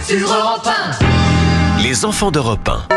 sur Europe 1. Les enfants d'Europe 1.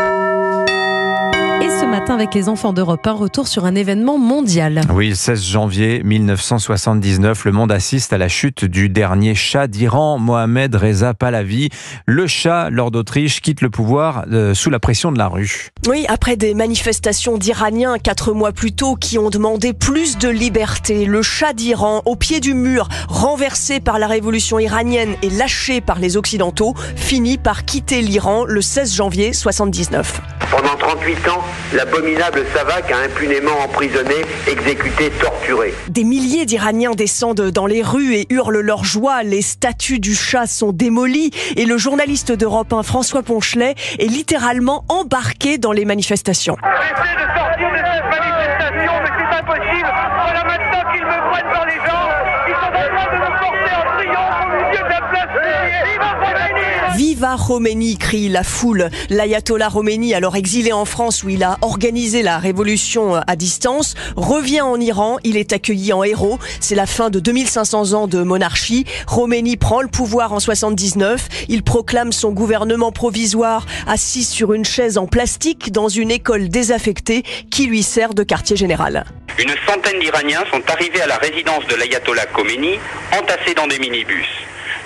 Et ce matin, avec les enfants d'Europe 1, retour sur un événement mondial. Oui, le 16 janvier 1979, le monde assiste à la chute du dernier Shah d'Iran, Mohammad Reza Pahlavi. Le Shah, lord d'Autriche, quitte le pouvoir sous la pression de la rue. Oui, après des manifestations d'Iraniens 4 mois plus tôt qui ont demandé plus de liberté, le Shah d'Iran, au pied du mur, renversé par la révolution iranienne et lâché par les Occidentaux, finit par quitter l'Iran le 16 janvier 1979. Pendant 38 ans, l'abominable Savak a impunément emprisonné, exécuté, torturé. Des milliers d'Iraniens descendent dans les rues et hurlent leur joie. Les statues du Shah sont démolies et le journaliste d'Europe 1, François Ponchelet, est littéralement embarqué dans les manifestations. J'essaie de sortir de cette manifestation, mais c'est impossible. Voilà maintenant qu'ils me prennent par les jambes. Ils sont en train de me porter en triomphe au milieu de la place publique. Viva Khomeini! Viva Khomeini, crie la foule. L'ayatollah Khomeini, alors exilé en France où il a organisé la révolution à distance, revient en Iran. Il est accueilli en héros. C'est la fin de 2500 ans de monarchie. Khomeini prend le pouvoir en 79. Il proclame son gouvernement provisoire assis sur une chaise en plastique dans une école désaffectée qui lui sert de quartier général. Une centaine d'Iraniens sont arrivés à la résidence de l'ayatollah Khomeini, entassés dans des minibus.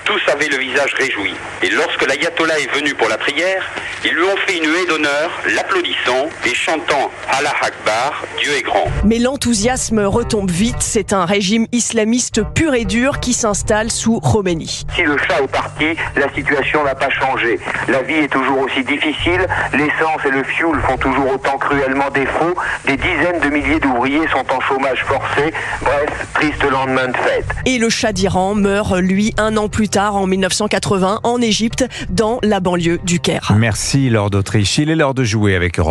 Tous avaient le visage réjoui. Et lorsque l'ayatollah est venu pour la prière, ils lui ont fait une huée d'honneur, l'applaudissant et chantant « Allah Akbar, Dieu est grand ». Mais l'enthousiasme retombe vite. C'est un régime islamiste pur et dur qui s'installe sous Khomeini. Si le Shah est parti, la situation n'a pas changé. La vie est toujours aussi difficile, l'essence et le fioul font toujours autant cruellement défaut, des dizaines de milliers d'ouvriers sont en chômage forcé, bref, triste lendemain de fête. Et le Shah d'Iran meurt, lui, 1 an plus tard, en 1980, en Égypte, dans la banlieue du Caire. Merci, lord d'Autriche. Il est l'heure de jouer avec Europe.